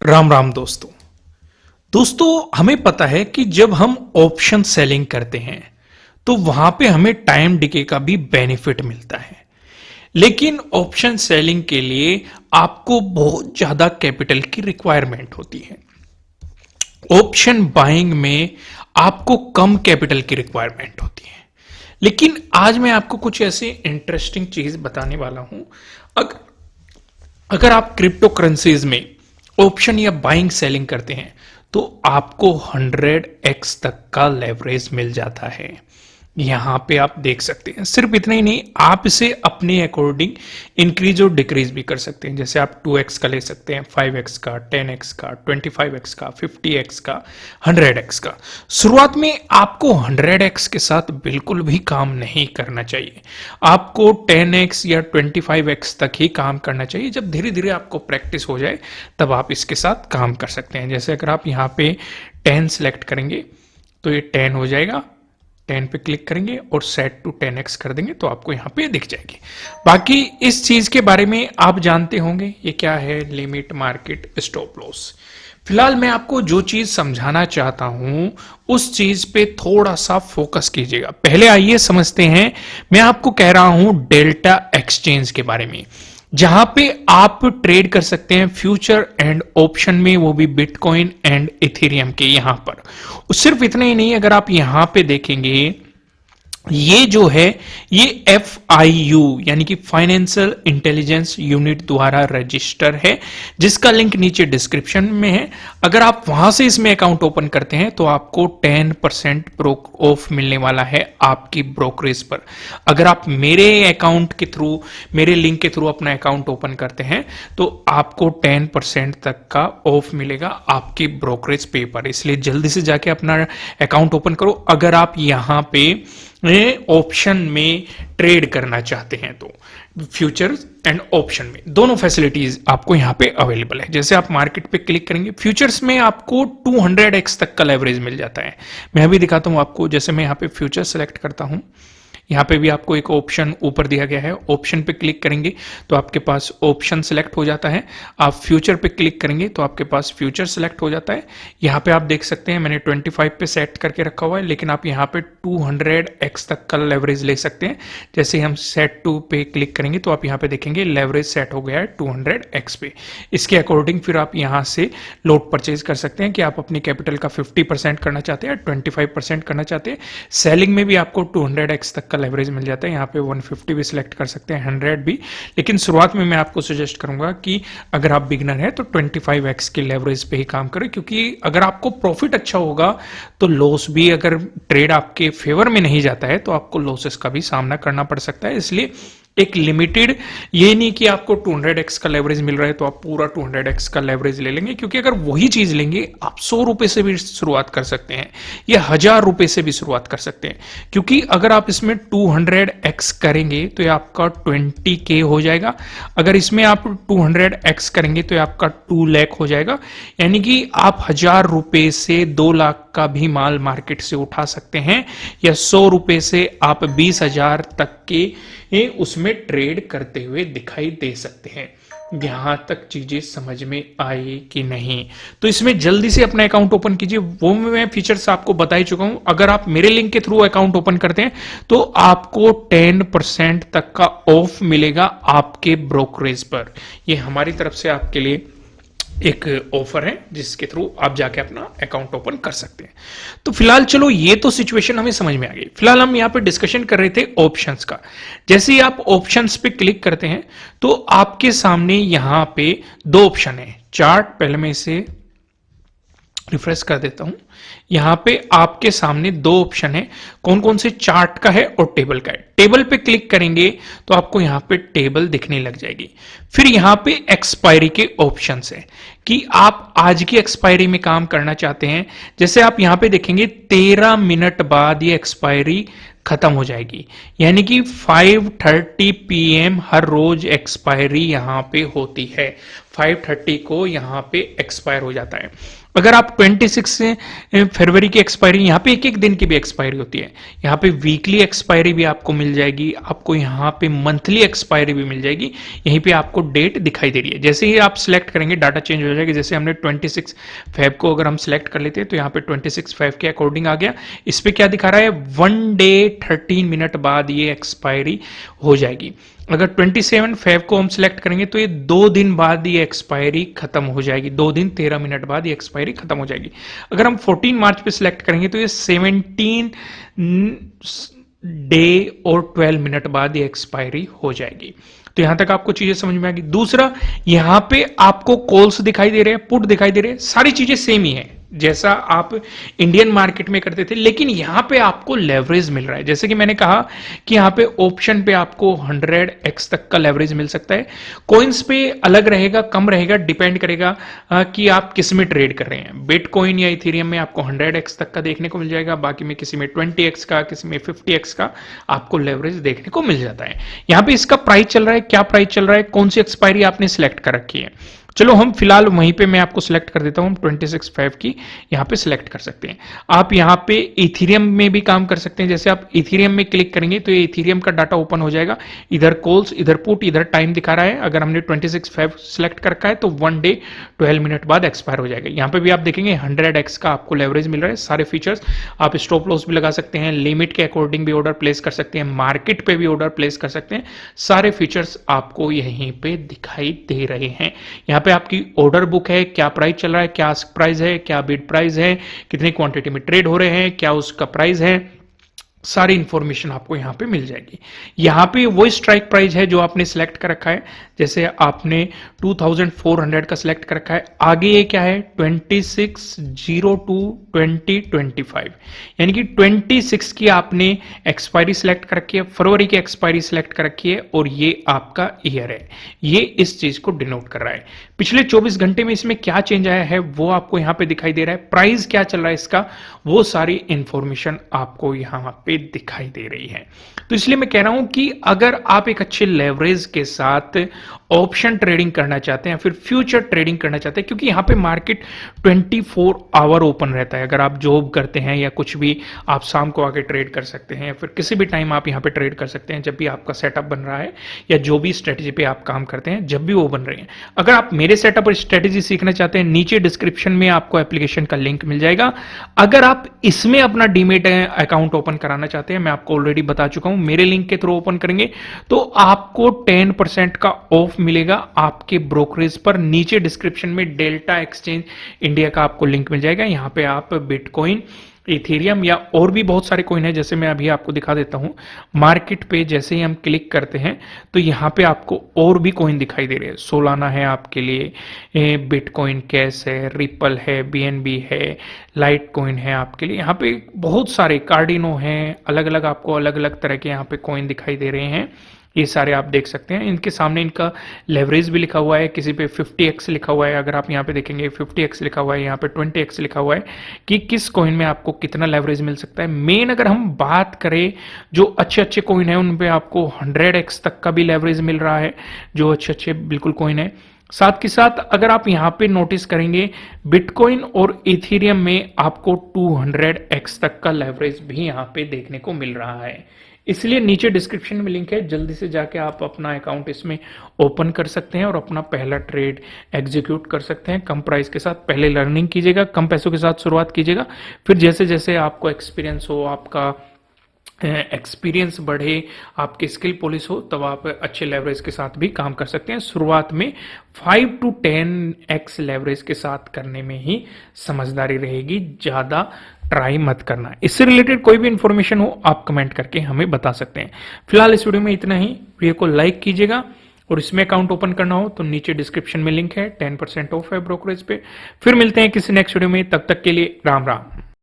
राम राम दोस्तों। हमें पता है कि जब हम ऑप्शन सेलिंग करते हैं तो वहां पे हमें टाइम डिके का भी बेनिफिट मिलता है। लेकिन ऑप्शन सेलिंग के लिए आपको बहुत ज्यादा कैपिटल की रिक्वायरमेंट होती है। ऑप्शन बाइंग में आपको कम कैपिटल की रिक्वायरमेंट होती है। लेकिन आज मैं आपको कुछ ऐसी इंटरेस्टिंग चीज बताने वाला हूं। अगर अगर आप क्रिप्टो करेंसीज में ऑप्शन या बाइंग सेलिंग करते हैं तो आपको 100x तक का लेवरेज मिल जाता है। यहां पे आप देख सकते हैं। सिर्फ इतना ही नहीं, आप इसे अपने अकॉर्डिंग इंक्रीज और डिक्रीज भी कर सकते हैं। जैसे आप 2x का ले सकते हैं, 5x का, 10x का, 25x का, 50x का, 100x का। शुरुआत में आपको 100x के साथ बिल्कुल भी काम नहीं करना चाहिए। आपको 10x या 25x तक ही काम करना चाहिए। जब धीरे धीरे आपको प्रैक्टिस हो जाए तब आप इसके साथ काम कर सकते हैं। जैसे अगर आप यहाँ पे 10 सेलेक्ट करेंगे तो ये 10 हो जाएगा। 10 पे क्लिक करेंगे और सेट टू 10x कर देंगे तो आपको यहाँ पे दिख जाएगी। बाकी इस चीज के बारे में आप जानते होंगे, ये क्या है, लिमिट, मार्केट, स्टॉप लॉस। फिलहाल मैं आपको जो चीज समझाना चाहता हूं उस चीज पे थोड़ा सा फोकस कीजिएगा। पहले आइए समझते हैं। मैं आपको कह रहा हूं डेल्टा एक्सचेंज के बारे में, जहां पे आप ट्रेड कर सकते हैं फ्यूचर एंड ऑप्शन में, वो भी बिटकॉइन एंड इथेरियम के। यहां पर सिर्फ इतना ही नहीं, अगर आप यहां पे देखेंगे, ये जो है ये FIU यानी कि फाइनेंशियल इंटेलिजेंस यूनिट द्वारा रजिस्टर है, जिसका लिंक नीचे डिस्क्रिप्शन में है। अगर आप वहां से इसमें अकाउंट ओपन करते हैं तो आपको 10% ब्रोक ऑफ मिलने वाला है आपकी ब्रोकरेज पर। अगर आप मेरे अकाउंट के थ्रू, मेरे लिंक के थ्रू अपना अकाउंट ओपन करते हैं तो आपको 10% तक का ऑफ मिलेगा आपकी ब्रोकरेज पे पर। इसलिए जल्दी से जाके अपना अकाउंट ओपन करो अगर आप यहां पे ऑप्शन में ट्रेड करना चाहते हैं तो। फ्यूचर एंड ऑप्शन में दोनों फैसिलिटीज आपको यहां पे अवेलेबल है। जैसे आप मार्केट पे क्लिक करेंगे, फ्यूचर्स में आपको 200x तक का लेवरेज मिल जाता है। मैं अभी दिखाता हूं आपको। जैसे मैं यहां पे फ्यूचर सेलेक्ट करता हूं, यहां पे भी आपको एक ऑप्शन ऊपर दिया गया है। ऑप्शन पे क्लिक करेंगे तो आपके पास ऑप्शन सेलेक्ट हो जाता है। आप फ्यूचर पे क्लिक करेंगे तो आपके पास फ्यूचर सेलेक्ट हो जाता है। यहां पे आप देख सकते हैं मैंने 25 पे सेट करके रखा हुआ है, लेकिन आप यहां पे 200x तक का लेवरेज ले सकते हैं। जैसे हम सेट टू पे क्लिक करेंगे तो आप यहां पे देखेंगे लेवरेज सेट हो गया है 200x पे। इसके अकॉर्डिंग फिर आप यहां से लोड परचेज कर सकते हैं कि आप अपनी कैपिटल का 50% करना चाहते हैं, 25% करना चाहते हैं। सेलिंग में भी आपको 200x तक लेवरेज मिल जाता है। यहाँ पे 150 भी सिलेक्ट कर सकते हैं, 100 भी। लेकिन शुरुआत में मैं आपको सजेस्ट करूंगा कि अगर आप बिगनर हैं तो 25x की लेवरेज पे ही काम करें, क्योंकि अगर आपको प्रॉफिट अच्छा होगा तो लॉस भी, अगर ट्रेड आपके फेवर में नहीं जाता है तो आपको लॉसेस का भी सामना करना पड़ सकता है। इसलिए एक लिमिटेड, ये नहीं कि आपको 200x का लेवरेज मिल रहा है तो आप पूरा 200x का लेवरेज ले लेंगे, क्योंकि अगर वही चीज लेंगे आप 100 रुपए से भी शुरुआत कर सकते हैं या 1000 रुपए से भी शुरुआत कर सकते हैं। क्योंकि अगर आप इसमें 200x करेंगे तो ये आपका 20k हो जाएगा। अगर इसमें आप 200x करेंगे तो ये आपका 2 लाख हो जाएगा। यानी कि आप 1000 रुपए से 2 लाख का भी माल मार्केट से उठा सकते हैं, या 100 रुपए से आप 20,000 तक के उसमें ट्रेड करते हुए दिखाई दे सकते हैं। यहां तक चीजें समझ में आई कि नहीं? तो इसमें जल्दी से अपना अकाउंट ओपन कीजिए। वो मैं फीचर्स आपको बता ही चुका हूं। अगर आप मेरे लिंक के थ्रू अकाउंट ओपन करते हैं तो आपको 10% तक का ऑफ मिलेगा आपके ब्रोकरेज पर। ये हमारी तरफ से आपके लिए एक ऑफर है जिसके थ्रू आप जाके अपना अकाउंट ओपन कर सकते हैं। तो फिलहाल चलो, ये तो सिचुएशन हमें समझ में आ गई। फिलहाल हम यहां पे डिस्कशन कर रहे थे ऑप्शंस का। जैसे ही आप ऑप्शंस पे क्लिक करते हैं तो आपके सामने यहां पे 2 ऑप्शन है। चार्ट, पहले मैं इसे रिफ्रेश कर देता हूं। यहां पे आपके सामने 2 ऑप्शन है। कौन कौन से? चार्ट का है और टेबल का है। टेबल पे क्लिक करेंगे तो आपको यहां पे टेबल दिखने लग जाएगी। फिर यहां पे एक्सपायरी के ऑप्शंस है कि आप आज की एक्सपायरी में काम करना चाहते हैं। जैसे आप यहां पे देखेंगे 13 मिनट बाद ये एक्सपायरी खत्म हो जाएगी, यानी कि 5:30 PM हर रोज एक्सपायरी यहां पे होती है। 5:30 को यहाँ पे एक्सपायर हो जाता है। अगर आप 26 फरवरी की एक्सपायरी, यहाँ पे एक एक दिन की भी एक्सपायरी होती है, यहाँ पे वीकली एक्सपायरी भी आपको मिल जाएगी, आपको यहाँ पे मंथली एक्सपायरी भी मिल जाएगी। यहीं पे आपको डेट दिखाई दे रही है। जैसे ही आप सिलेक्ट करेंगे डाटा चेंज हो जाएगा। जैसे हमने 26 फेब को अगर हम सिलेक्ट कर लेते हैं तो यहाँ पे 26 फेब के अकॉर्डिंग आ गया। इस पे क्या दिखा रहा है, 1 डे 13 मिनट बाद ये एक्सपायरी हो जाएगी। अगर 27 फेब को हम सिलेक्ट करेंगे तो ये 2 दिन बाद ये एक्सपायरी खत्म हो जाएगी, 2 दिन 13 मिनट बाद ये एक्सपायरी खत्म हो जाएगी। अगर हम 14 मार्च पे सिलेक्ट करेंगे तो ये 17 डे और 12 मिनट बाद ये एक्सपायरी हो जाएगी। तो यहां तक आपको चीजें समझ में आ गई। दूसरा, यहां पे आपको कॉल्स दिखाई दे रहे हैं, पुट दिखाई दे रहे हैं, सारी चीजें सेम ही है जैसा आप इंडियन मार्केट में करते थे, लेकिन यहां पे आपको लेवरेज मिल रहा है। जैसे कि मैंने कहा कि यहां पे ऑप्शन पे आपको 100x तक का लेवरेज मिल सकता है। कॉइन्स पे अलग रहेगा, कम रहेगा, डिपेंड करेगा कि आप किस में ट्रेड कर रहे हैं। बिटकॉइन या इथेरियम में आपको 100x तक का देखने को मिल जाएगा, बाकी में किसी में 20x का, किसी में 50x का आपको लेवरेज देखने को मिल जाता है। यहां पे इसका प्राइस चल रहा है, क्या प्राइस चल रहा है, कौन सी एक्सपायरी आपने सिलेक्ट कर रखी है। चलो हम फिलहाल वहीं पे मैं आपको सिलेक्ट कर देता हूं, 26 फेब की यहां पे सिलेक्ट कर सकते हैं। आप यहां पे इथेरियम में भी काम कर सकते हैं। जैसे आप इथेरियम में क्लिक करेंगे तो ये इथेरियम का डाटा ओपन हो जाएगा। इधर कॉल्स, इधर पुट, इधर टाइम दिखा रहा है। अगर हमने 26 फेब सिलेक्ट कर रखा है तो 1 डे 12 मिनट बाद एक्सपायर हो जाएगा। यहां पे भी आप देखेंगे 100x का आपको लेवरेज मिल रहा है। सारे फीचर्स, आप स्टॉप लॉस भी लगा सकते हैं, लिमिट के अकॉर्डिंग भी ऑर्डर प्लेस कर सकते हैं, मार्केट पे भी ऑर्डर प्लेस कर सकते हैं। सारे फीचर्स आपको यहीं पे दिखाई दे रहे हैं। यहां पे आपकी ऑर्डर बुक है, क्या प्राइस चल रहा है, क्या आस्क प्राइस है, क्या बिड प्राइस है, कितनी क्वांटिटी में ट्रेड हो रहे हैं, क्या उसका प्राइस है, सारी इंफॉर्मेशन आपको यहां पे मिल जाएगी। यहां पे वो स्ट्राइक प्राइस है जो आपने सिलेक्ट कर रखा है। जैसे आपने 2400 का सिलेक्ट कर रखा है, आगे ये क्या है 26/02/2025, यानी कि 26 की आपने एक्सपायरी सिलेक्ट कर रखी है, फरवरी की एक्सपायरी सिलेक्ट कर रखी है, और ये आपका ईयर है। ये इस चीज को डिनोट कर रहा है। पिछले 24 घंटे में इसमें क्या चेंज आया है वो आपको यहां पे दिखाई दे रहा है। प्राइस क्या चल रहा है इसका, वो सारी इंफॉर्मेशन आपको यहां पे दिखाई दे रही है। तो इसलिए मैं कह रहा हूं कि अगर आप एक अच्छे लेवरेज के साथ ऑप्शन ट्रेडिंग करना चाहते हैं, फिर फ्यूचर ट्रेडिंग करना चाहते हैं, क्योंकि यहां पे मार्केट 24 आवर ओपन रहता है। अगर आप जॉब करते हैं या कुछ भी, आप शाम को आके ट्रेड कर सकते हैं, फिर किसी भी टाइम आप यहां पे ट्रेड कर सकते हैं, जब भी आपका सेटअप बन रहा है या जो भी स्ट्रेटेजी पे आप काम करते हैं, जब भी वो बन रहे हैं। अगर आप मेरे सेटअप और स्ट्रेटेजी सीखना चाहते हैं, नीचे डिस्क्रिप्शन में आपको एप्लीकेशन का लिंक मिल जाएगा। अगर आप इसमें अपना डीमेट अकाउंट ओपन कराना चाहते हैं, मैं आपको ऑलरेडी बता चुका हूं, मेरे लिंक के थ्रू ओपन करेंगे तो आपको 10% का ऑफ मिलेगा आपके ब्रोकरेज पर। नीचे डिस्क्रिप्शन में डेल्टा एक्सचेंज इंडिया का आपको लिंक मिल जाएगा। यहां पे आप बिटकॉइन, इथेरियम या और भी बहुत सारे कॉइन है, जैसे मैं अभी आपको दिखा देता हूं। मार्केट पे जैसे ही हम क्लिक करते हैं तो यहां पे आपको और भी कॉइन दिखाई दे रहे हैं। सोलाना है आपके लिए, बिटकॉइन कैश है, रिपल है, बीएनबी है, लाइट कॉइन है आपके लिए। यहां पे बहुत सारे कार्डिनो हैं, अलग अलग आपको अलग अलग तरह के यहां पे कॉइन दिखाई दे रहे हैं। ये सारे आप देख सकते हैं। इनके सामने इनका लेवरेज भी लिखा हुआ है, किसी पे 50x लिखा हुआ है। अगर आप यहाँ पे देखेंगे 50x लिखा हुआ है, यहाँ पे 20x लिखा हुआ है कि किस कॉइन में आपको कितना लेवरेज मिल सकता है। मेन अगर हम बात करें, जो अच्छे अच्छे कॉइन है उन पे आपको 100x तक का भी लेवरेज मिल रहा है, जो अच्छे अच्छे बिल्कुल कॉइन है। साथ के साथ अगर आप यहाँ पे नोटिस करेंगे, बिटकॉइन और इथेरियम में आपको 200x तक का लेवरेज भी यहाँ पे देखने को मिल रहा है। इसलिए नीचे डिस्क्रिप्शन में लिंक है, जल्दी से जाके आप अपना अकाउंट इसमें ओपन कर सकते हैं और अपना पहला ट्रेड एग्जीक्यूट कर सकते हैं। कम प्राइस के साथ पहले लर्निंग कीजिएगा, कम पैसों के साथ शुरुआत कीजिएगा, फिर जैसे जैसे आपको एक्सपीरियंस हो, आपका एक्सपीरियंस बढ़े, आपकी स्किल पॉलिश हो, तब आप अच्छे लेवरेज के साथ भी काम कर सकते हैं। शुरुआत में 5 to 10x लेवरेज के साथ करने में ही समझदारी रहेगी, ज्यादा ट्राई मत करना। इससे रिलेटेड कोई भी इंफॉर्मेशन हो आप कमेंट करके हमें बता सकते हैं। फिलहाल इस वीडियो में इतना ही। वीडियो को लाइक कीजिएगा, और इसमें अकाउंट ओपन करना हो तो नीचे डिस्क्रिप्शन में लिंक है, 10% ऑफ है ब्रोकरेज पे। फिर मिलते हैं किसी नेक्स्ट वीडियो में, तब तक के लिए राम राम।